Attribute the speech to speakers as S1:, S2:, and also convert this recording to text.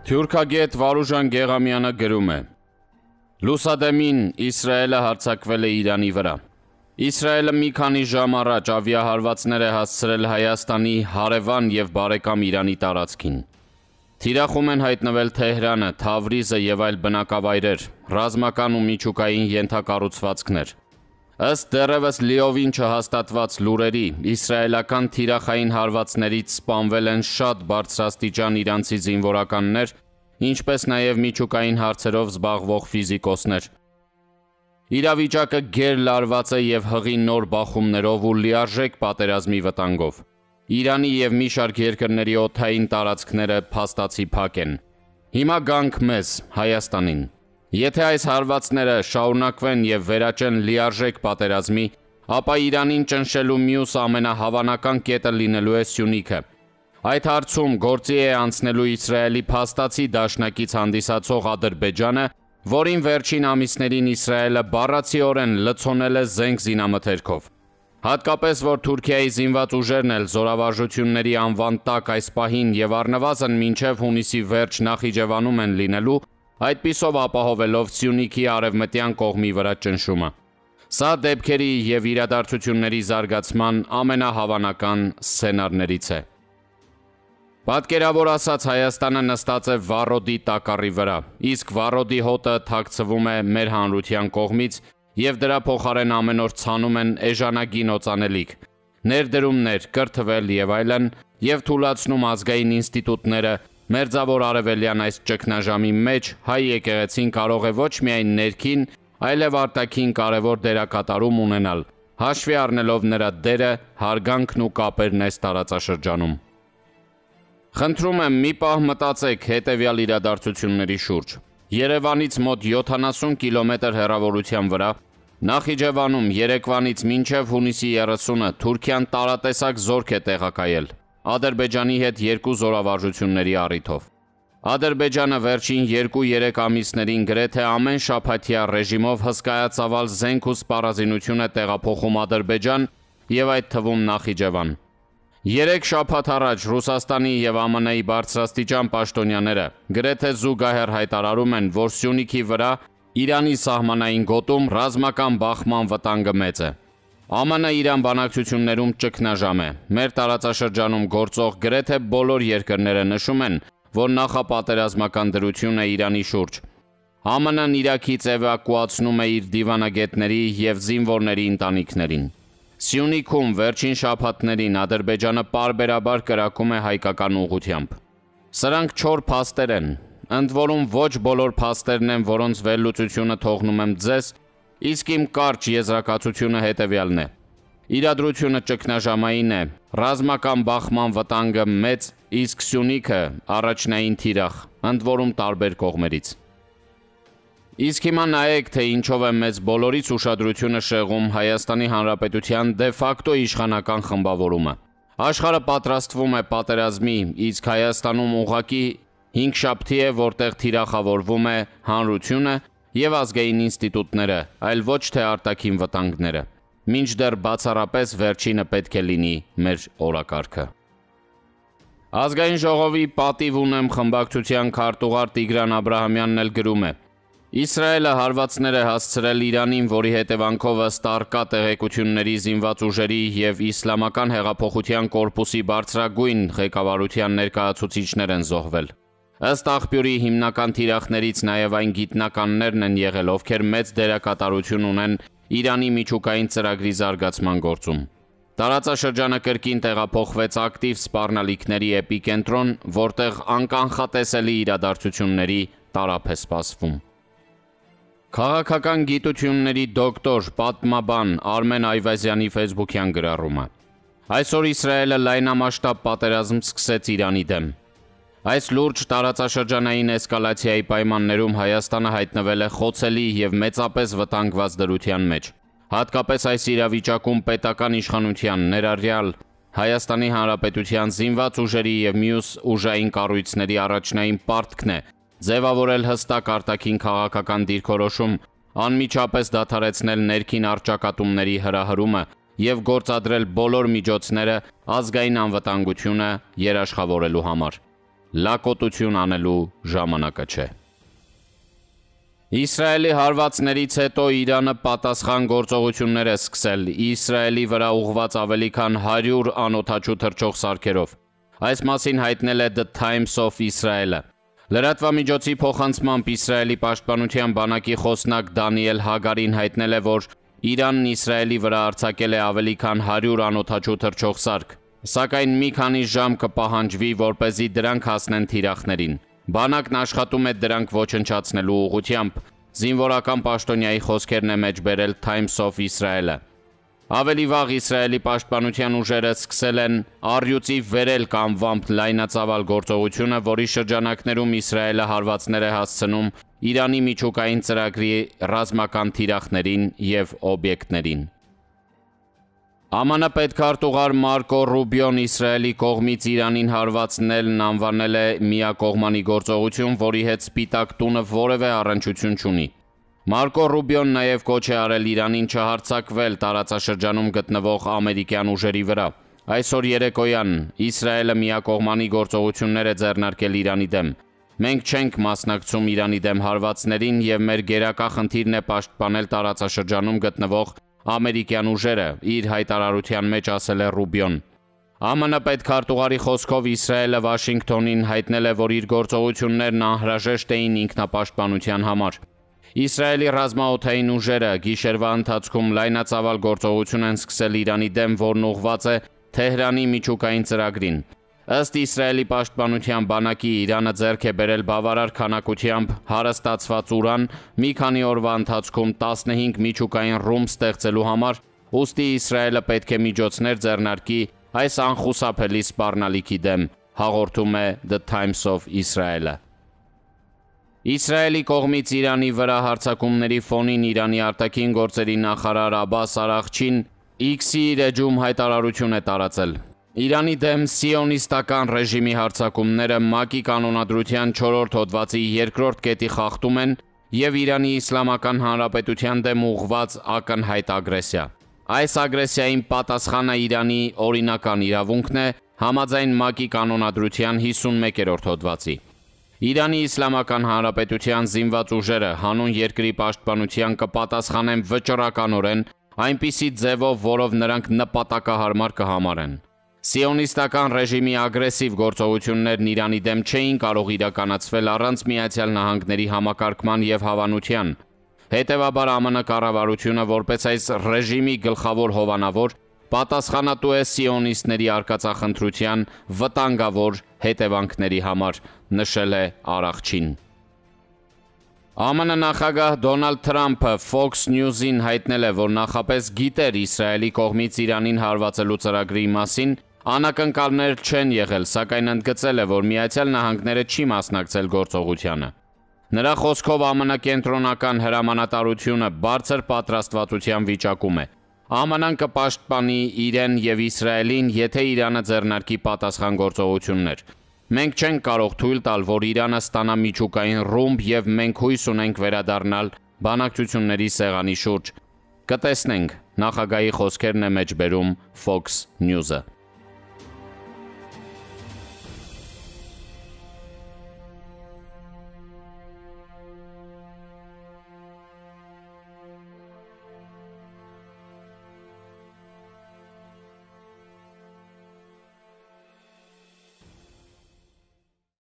S1: Թյուրքագետ Վարուժան Գեղամյանը գրում է. Լուսադեմին Իսրայելը հարձակվել է Իրանի վրա։ Իսրայելը մի քանի ժամ առաջ ավիահարվածներ է հասցրել Հայաստանի հարևան և բարեկամ Իրանի տարածքին։ Թիրախում են հայտնվել Թեհրանը, Թավրիզը և այլ բնակավայրեր, ռազմական ու միջուկային ենթակառուցվածքներ։ Ըստ դեռևս լիովին չհաստատված լուրերի, իսրայելական թիրախային հարվածներից սպանվել են շատ բարձրաստիճան իրանցի զինվորականներ, ինչպես նաև միջուկային հարցերով զբաղվող ֆիզիկոսներ։ Իրավիճակը գերլարված է և հղի նոր բախումներով ու լիարժեք պատերազմի վտանգով։ Իրանի և մի շարք երկրների օդային տարածքները փաստացի փակ են։ Հիմա գանք մեզ, Հայաստանին։ Եթե այս հարվածները շարունակվեն և վերաճեն լիարժեք պատերազմի, ապա Իրանին ճնշելու մյուս ամենահավանական կետը լինելու է Սյունիքը։ Այդ հարցում գործի է անցնելու Իսրայելի փաստացի դաշնակից հանդիսացող Ադրբեջանը, որին վերջին ամիսներին Իսրայելը բառացիորեն լցոնել է զենք զինամթերքով։ Հատկապես, որ Թուրքիայի զինված ուժերն էլ զորավարժությունների անվան տակ այս պահին և առնվազն մինչև հունիսի վերջ Նախիջևանում են լինելու, այդպիսով ապահովելով Սյունիքի արևմտյան կողմի վրա ճնշումը։ Սա դեպքերի և իրադարձությունների զարգացման ամենահավանական սցենարներից է։ Պատկերավոր ասած, Հայաստանը նստած է վառոդի տակառի վրա, իսկ վառոդի հոտը թաքցվում է մեր հանրության կողմից և դրա փոխարեն ամեն օր ցանում են էժանագին օծանելիք, ներդրումներ, կրթվել և այլն, և թուլացնում ազգային ինստիտուտները։ Մերձավոր արևելյան այս ճգնաժամի մեջ հայ եկեղեցին կարող է ոչ միայն ներքին, այլև արտաքին կարևոր դերակատարում ունենալ, հաշվի առնելով նրա դերը, հարգանքն ու կապերն այս տարածաշրջանում։ Խնդրում եմ մի պահ մտածեք հետևյալ իրադարձությունների շուրջ։ Երևանից մոտ 70 կիլոմետր հեռավորության վրա, Նախիջևանում երեկվանից մինչև հունիսի 30-ը Թուրքիան տարատեսակ զորք է տեղակայել Ադրբեջանի հետ երկու զորավարժությունների առիթով։ Ադրբեջանը վերջին 2-3 ամիսներին գրեթե ամեն շաբաթյա ռեժիմով հսկայածավալ զենք ու սպառազինություն է տեղափոխում Ադրբեջան և այդ թվում Նախիջևան։ 3 շաբաթ առաջ Ռուսաստանի և ԱՄՆ-ի բարձրաստիճան պաշտոնյաները գրեթե զուգահեռ հայտարարում են, որ Սյունիքի վրա Իրանի սահմանային գոտում ռազմական բախման վտանգը մեծ է։ ԱՄՆ-Իրան բանակցություններում ճգնաժամ է։ Մեր տարածաշրջանում գործող գրեթե բոլոր երկրները նշում են, որ նախապատերազմական դրություն է Իրանի շուրջ։ ԱՄՆ-ն Իրաքից էվակուացնում է իր դիվանագետների և զինվորների ընտանիքներին։ Սյունիքում վերջին շաբաթներին Ադրբեջանը պարբերաբար կրակում է հայկական ուղղությամբ։ Սրանք չոր փաստեր են, ընդ որում ոչ բոլոր փաստերն են, որոնց վերլուծությունը թողնում եմ ձեզ, իսկ իմ կարճ եզրակացությունը հետևյալն է. իրադրությունը ճգնաժամային է, ռազմական բախման վտանգը մեծ, իսկ Սյունիքը առաջնային թիրախ, ընդ որում տարբեր կողմերից։ Իսկ հիմա նայեք, թե ինչով է մեզ բոլորից ուշադրությունը շեղում Հայաստանի Հանրապետության դե ֆակտո իշխանական խմբավորումը։ Աշխարհը պատրաստվում է պատերազմի, իսկ Հայաստանում ուղղակի հինգշաբթի է, որտեղ թիրախավորվում է հանրությունը և ազգային ինստիտուտները, այլ ոչ թե արտաքին վտանգները։ Մինչդեռ բացառապես վերջինը պետք է լինի մեր օրակարգը։ Ազգային ժողովի «Պատիվ ունեմ» խմբակցության քարտուղար Տիգրան Աբրահամյանն էլ գրում է. Իսրայելը հարվածներ է հասցրել Իրանին, որի հետևանքով ըստ առկա տեղեկությունների զինված ուժերի և Իսլամական հեղափոխության կորպուսի բարձրագույն ղեկավարության ներկայացուցիչներ են զոհվել։ Ըստ աղբյուրի հիմնական թիրախներից նաև այն գիտնականներն են եղել, ովքեր մեծ դերակատարություն ունեն Իրանի միջուկային ծրագրի զարգացման գործում։ Տարածաշրջանը կրկին տեղափոխվեց ակտիվ սպառնալիքների էպիկենտրոն, որտեղ անկանխատեսելի իրադարձությունների տարափ է սպասվում։ Քաղաքական գիտությունների դոկտոր, պատմաբան Արմեն Այվազյանի ֆեյսբուքյան գրառումը։ Այսօր Իսրայելը լայնամասշտաբ պատերազմ սկսեց Իրանի դեմ։ Այս լուրջ տարածաշրջանային էսկալացիայի պայմաններում Հայաստանը հայտնվել է խոցելի և մեծապես վտանգված դրության մեջ։ Հատկապես այս իրավիճակում պետական իշխանության, ներառյալ Հայաստանի Հանրապետության զինված ուժերի և մյուս ուժային կառույցների առաջնային պարտքն է ձևավորել հստակ արտաքին քաղաքական դիրքորոշում, անմիջապես դադարեցնել ներքին առճակատումների հրահրումը և գործադրել բոլոր միջոցները ազգային անվտանգությունը երաշխավորելու համար։ լակոտություն անելու ժամանակը չէ։ Իսրայելի հարվածներից հետո Իրանը պատասխան գործողություններ է սկսել Իսրայելի վրա ուղղված ավելի քան 100 անօդաչու թռչող սարքերով։ Այս մասին հայտնել է The Times of Israel-ը։ Լրատվամիջոցի փոխանցմամբ Իսրայելի պաշտպանության բանակի խոսնակ Դանիել Հագարին հայտնել է, որ Իրանն Իսրայելի վրա արձակել է ավելի քան 100 անօդաչու թռչող սարք, սակայն մի քանի ժամ կպահանջվի, որպեսզի դրանք հասնեն թիրախներին։ Բանակն աշխատում է դրանք ոչնչացնելու ուղղությամբ, զինվորական պաշտոնյայի խոսքերն է մեջբերել Times of Israel-ը։ Ավելի վաղ Իսրայելի պաշտպանության ուժերը սկսել են առյուծի վերել կանվամբ լայնածավալ գործողությունը, որի շրջանակներում Իսրայելը հարվածներ է հասցնում Իրանի միջուկային ծրագրի ռազմական թիրախներին և օբյեկտներին։ ԱՄՆ պետքարտուղար Մարկո Ռուբիոն Իսրայելի կողմից Իրանին հարվածնելն անվանել է միակողմանի գործողություն, որի հետ Սպիտակ տունը որևէ առնչություն չունի։ Մարկո Ռուբիոն նաև կոչ է արել Իրանին չհարձակվել տարածաշրջանում գտնվող ամերիկյան ուժերի վրա։ Այսօր երեկոյան Իսրայելը միակողմանի գործողություններ է ձեռնարկել Իրանի դեմ։ Մենք չենք մասնակցում Իրանի դեմ հարվածներին և մեր գերակա խնդիրն է պաշտպանել տարածաշրջանում գտնվող ամերիկյան ուժերը, իր հայտարարության մեջ ասել է Ռուբիոն։ ԱՄՆ պետքարտուղարի խոսքով Իսրայելը Վաշինգտոնին հայտնել է, որ իր գործողություններն անհրաժեշտ էին ինքնապաշտպանության համար։ Իսրայելի ռազմաօդային ուժերը գիշերվա ընթացքում լայնածավալ գործողություն են սկսել Իրանի դեմ, որն ուղղված է Թեհրանի միջուկային ծրագրին։ Ըստ Իսրայելի պաշտպանության բանակի Իրանը ձեռք է բերել բավարար քանակությամբ հարստացված ուրան մի քանի օրվա ընթացքում 15 միջուկային ռումբ ստեղծելու համար, ուստի Իսրայելը պետք է միջոցներ ձեռնարկի այս անխուսափելի սպառնալիքի դեմ, հաղորդում է The Times of Israel-ը։ Իսրայելի կողմից Իրանի վրա հարձակումների ֆոնին Իրանի արտաքին գործերի նախարար Աբբաս Արաղչին X-ի իր էջում հայտարարություն է տարածել։ Իրանի դեմ սիոնիստական ռեժիմի հարձակումները ՄԱԿ-ի կանոնադրության 4-րդ հոդվածի 2-րդ կետի խախտում են և Իրանի Իսլամական Հանրապետության դեմ ուղղված ակնհայտ ագրեսիա։ Այս ագրեսիային պատասխանը Իրանի օրինական իրավունքն է համաձայն ՄԱԿ-ի կանոնադրության 51-րդ հոդվածի։ Իրանի Իսլամական Հանրապետության զինված ուժերը հանուն երկրի պաշտպանության կպատասխանեն վճռականորեն այնպիսի ձևով, որով նրանք նպատակահարմար կհամարեն։ Սիոնիստական ռեժիմի ագրեսիվ գործողություններն Իրանի դեմ չէին կարող իրականացվել առանց Միացյալ Նահանգների համակարգման և հավանության։ Հետևաբար ԱՄՆ կառավարությունը, որպես այս ռեժիմի գլխավոր հովանավոր, պատասխանատու է սիոնիստների արկածախնդրության վտանգավոր հետևանքների համար, նշել է Արաղչին։ ԱՄՆ նախագահ Դոնալդ Թրամփը Fox News-ին հայտնել է, որ նախապես գիտեր Իսրայելի կողմից Իրանին հարվածելու ծրագրի մասին, անակնկալներ չեն եղել, սակայն ընդգծել է, որ Միացյալ Նահանգները չի մասնակցել գործողությանը։ Նրա խոսքով ԱՄՆ կենտրոնական հրամանատարությունը բարձր պատրաստվածության վիճակում է։ ԱՄՆ-ն կպաշտպանի իրեն և Իսրայելին, եթե Իրանը ձեռնարկի պատասխան գործողություններ։ Մենք չենք կարող թույլ տալ, որ Իրանը ստանա միջուկային ռումբ և մենք հույս ունենք վերադառնալ բանակցությունների սեղանի շուրջ։ Կտեսնենք, նախագահի խոսքերն է մեջբերում Fox News-ը։